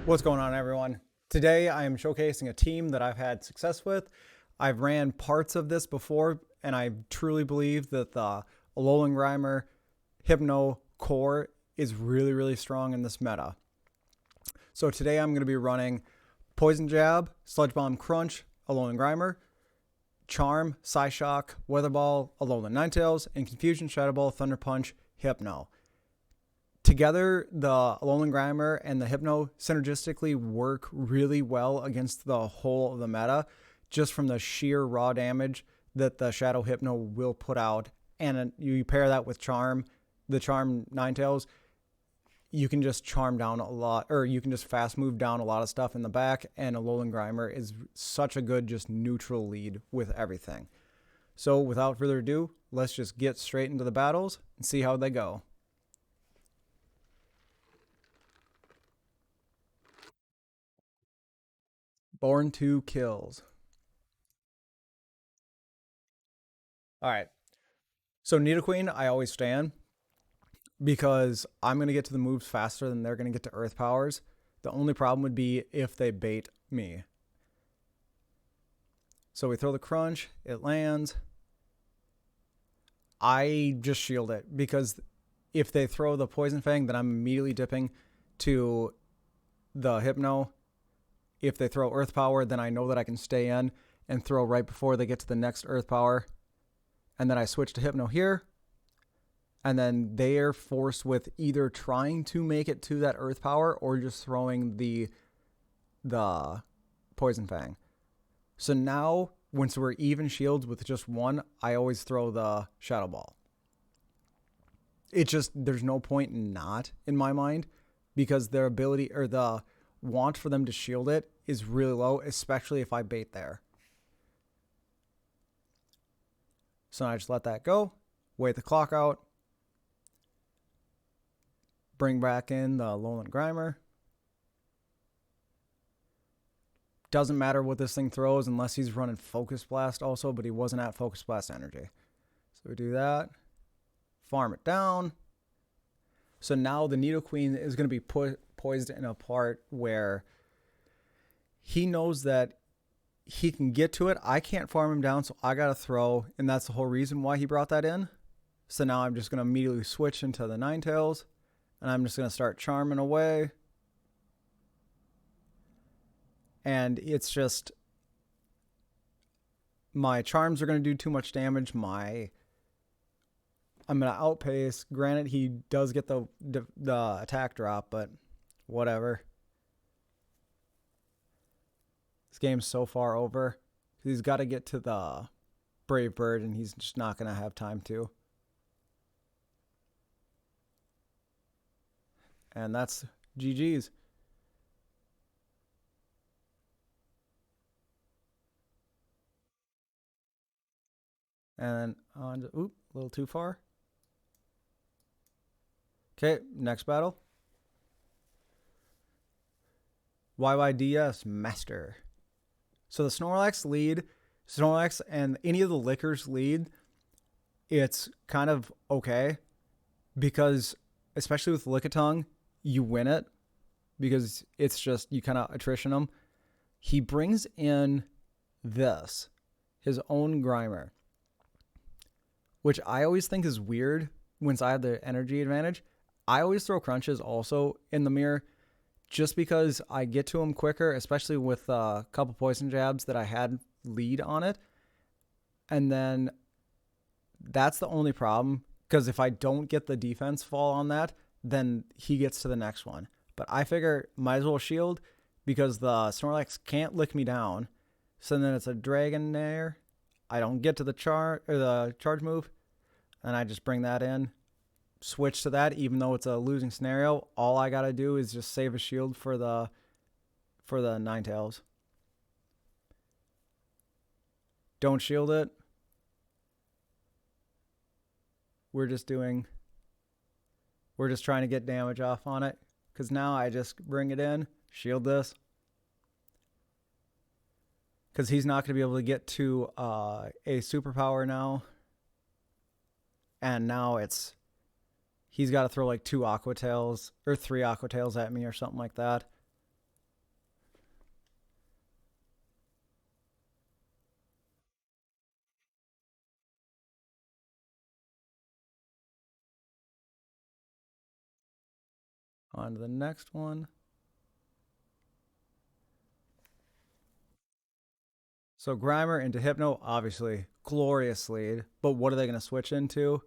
What's going on, everyone? Today I am showcasing a team that I've had success with. I've ran parts of this before, and I truly believe that the Alolan Grimer Hypno core is really strong in this meta. So today I'm going to be running Poison Jab, Sludge Bomb Crunch, Alolan Grimer, Charm, Psyshock, Weather Ball, Alolan Ninetails, and Confusion, Shadow Ball, Thunder Punch, Hypno. Together, the Alolan Grimer and the Hypno synergistically work really well against the whole of the meta, just from the sheer raw damage that the Shadow Hypno will put out. And you pair that with Charm, the Charm Ninetails, you can just charm down a lot, or you can just fast move down a lot of stuff in the back, and Alolan Grimer is such a good just neutral lead with everything. So without further ado, let's just get straight into the battles and see how they go. Born to kills. All right. So Nidoqueen, I always stand because I'm going to get to the moves faster than they're going to get to Earth Powers. The only problem would be if they bait me. So we throw the Crunch. It lands. I just shield it because if they throw the Poison Fang, then I'm immediately dipping to the Hypno. If they throw Earth Power, then I know that I can stay in and throw right before they get to the next Earth Power. And then I switch to Hypno here. And then they're forced with either trying to make it to that Earth Power or just throwing the Poison Fang. So now, once we're even shields with just one, I always throw the Shadow Ball. It just, there's no point in not, in my mind, because their ability, or the want for them to shield it, is really low, especially if I bait there. So I just let that go, wait the clock out, bring back in the Alolan Grimer. Doesn't matter what this thing throws unless he's running Focus Blast also, but he wasn't at Focus Blast energy. So we do that, farm it down. So now the Nidoqueen is going to be poised in a part where he knows that he can get to it. I can't farm him down, so I got to throw, and that's the whole reason why he brought that in. So now I'm just going to immediately switch into the Ninetails, and I'm just going to start charming away. And it's just, my charms are going to do too much damage. I'm going to outpace. Granted, he does get the attack drop, but whatever. This game's so far over. He's got to get to the Brave Bird, and he's just not going to have time to. And that's GG's. And on to, oop, a little too far. Okay, next battle. Yds Master. So the Snorlax and any of the Lickers lead, it's kind of okay because, especially with Lickitung, you win it because it's just, you kind of attrition them. He brings in this, his own Grimer, which I always think is weird once I have the energy advantage. I always throw Crunches also in the mirror just because I get to him quicker, especially with a couple Poison Jabs that I had lead on it. And then that's the only problem, because if I don't get the defense fall on that, then he gets to the next one. But I figure might as well shield because the Snorlax can't lick me down. So then it's a Dragonair. I don't get to the charge move, and I just bring that in. Switch to that, even though it's a losing scenario. All I gotta do is just save a shield for the Ninetails. Don't shield it. We're just trying to get damage off on it, because now I just bring it in, shield this, because he's not going to be able to get to a superpower now. And now he's got to throw like 2 Aqua Tails or 3 Aqua Tails at me or something like that. On to the next one. So Grimer into Hypno, obviously, glorious lead. But what are they going to switch into?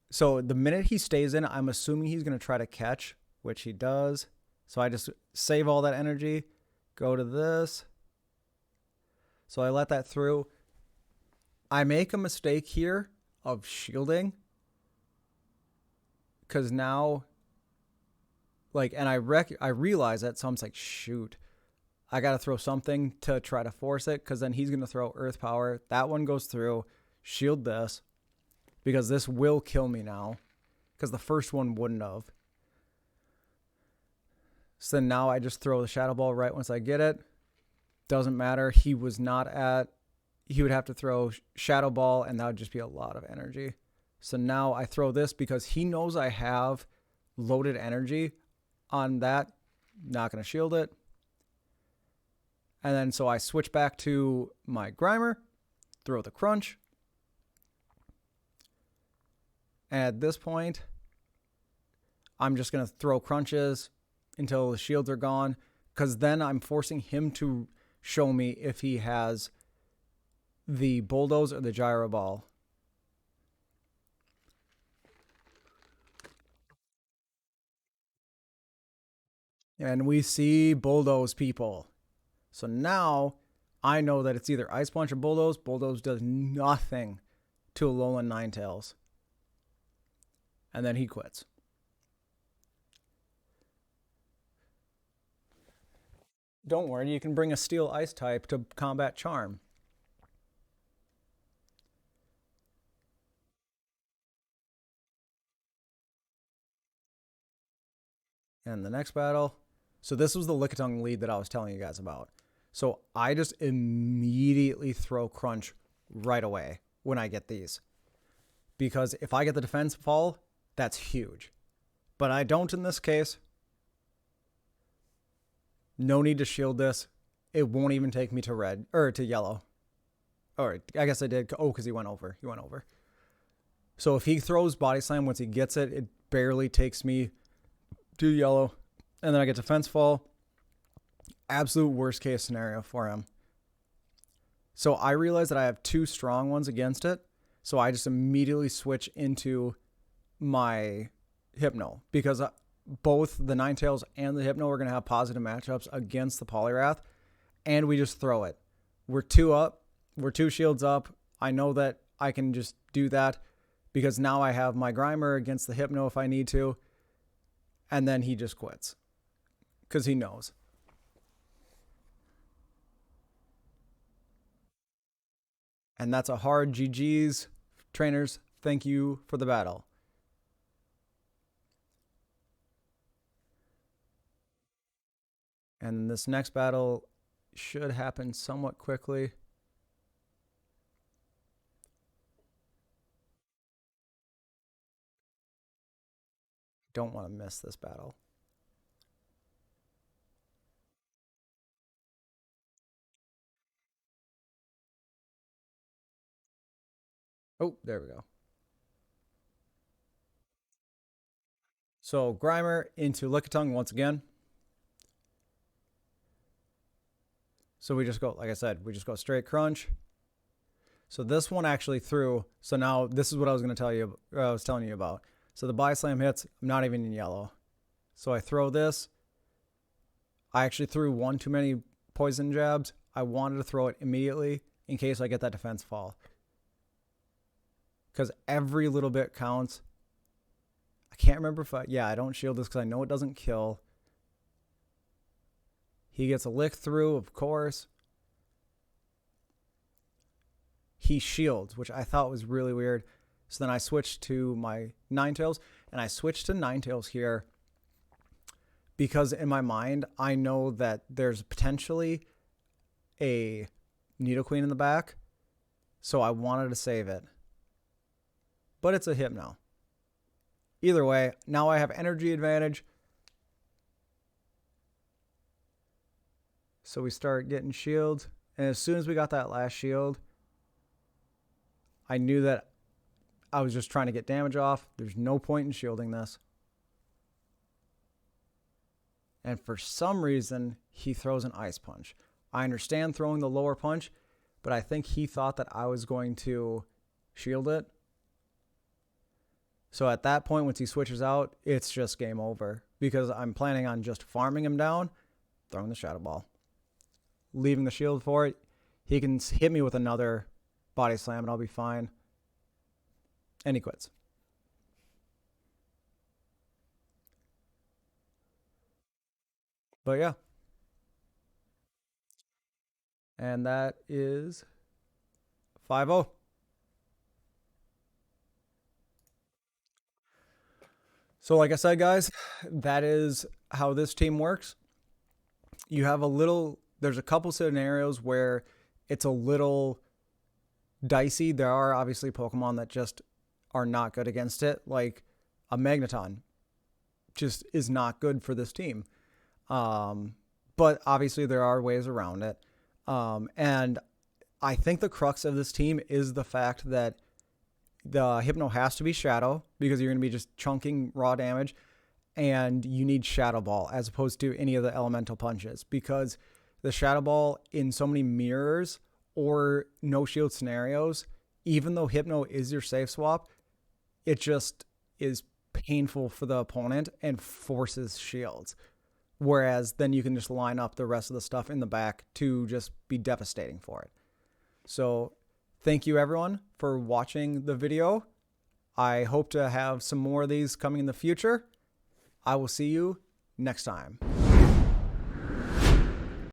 So the minute he stays in, I'm assuming he's going to try to catch, which he does. So I just save all that energy, go to this. So I let that through. I make a mistake here of shielding. Because now, like, and I realize that, so I'm like, shoot. I got to throw something to try to force it, because then he's going to throw Earth Power. That one goes through. Shield this, because this will kill me now, because the first one wouldn't have. So then now I just throw the Shadow Ball right once I get it. Doesn't matter. He was not at... He would have to throw Shadow Ball, and that would just be a lot of energy. So now I throw this because he knows I have loaded energy on that. Not going to shield it. And then so I switch back to my Grimer, throw the Crunch. And at this point, I'm just going to throw Crunches until the shields are gone, because then I'm forcing him to show me if he has the Bulldoze or the Gyro Ball. And we see Bulldoze, people. So now I know that it's either Ice Punch or Bulldoze. Bulldoze does nothing to Alolan Ninetails. And then he quits. Don't worry, you can bring a Steel Ice type to combat Charm. And the next battle. So this was the Lickitung lead that I was telling you guys about. So I just immediately throw Crunch right away when I get these. Because if I get the defense fall, that's huge. But I don't in this case. No need to shield this. It won't even take me to red, or to yellow. Or I guess I did. Oh, because he went over. He went over. So if he throws Body Slam once he gets it, it barely takes me to yellow. And then I get defense fall. Absolute worst case scenario for him. So I realize that I have two strong ones against it. So I just immediately switch into my Hypno, because both the Ninetails and the Hypno are going to have positive matchups against the Poliwrath, and we just throw it. We're two up. We're two shields up. I know that I can just do that because now I have my Grimer against the Hypno if I need to, and then he just quits because he knows. And that's a hard GG's. Trainers, thank you for the battle. And this next battle should happen somewhat quickly. Don't want to miss this battle. Oh, there we go. So Grimer into Lickitung once again. So we just go, like I said, we just go straight Crunch. So this one actually threw. So now this is what I was going to tell you. I was telling you about. So the Body Slam hits. I'm not even in yellow. So I throw this. I actually threw one too many poison jabs. I wanted to throw it immediately in case I get that defense fall. Because every little bit counts. I can't remember if I don't shield this because I know it doesn't kill. He gets a lick through, of course. He shields, which I thought was really weird. So then I switched to my Ninetails, and I switched to Ninetails here because in my mind, I know that there's potentially a Nidoqueen in the back, so I wanted to save it. But it's a Hypno. Either way, now I have energy advantage. So we start getting shields. And as soon as we got that last shield, I knew that I was just trying to get damage off. There's no point in shielding this. and for some reason, he throws an Ice Punch. I understand throwing the lower punch, but I think he thought that I was going to shield it. So at that point, once he switches out, it's just game over because I'm planning on just farming him down, throwing the Shadow Ball, leaving the shield for it. He can hit me with another Body Slam and I'll be fine. And he quits. But yeah. And that is 5-0. So like I said, guys, that is how this team works. You have there's a couple scenarios where it's a little dicey. There are obviously Pokemon that just are not good against it, like a Magneton just is not good for this team. But obviously there are ways around it. And I think the crux of this team is the fact that the Hypno has to be Shadow because you're going to be just chunking raw damage, and you need Shadow Ball as opposed to any of the elemental punches, because the Shadow Ball in so many mirrors or no shield scenarios, even though Hypno is your safe swap, it just is painful for the opponent and forces shields. Whereas then you can just line up the rest of the stuff in the back to just be devastating for it. So thank you everyone for watching the video. I hope to have some more of these coming in the future. I will see you next time.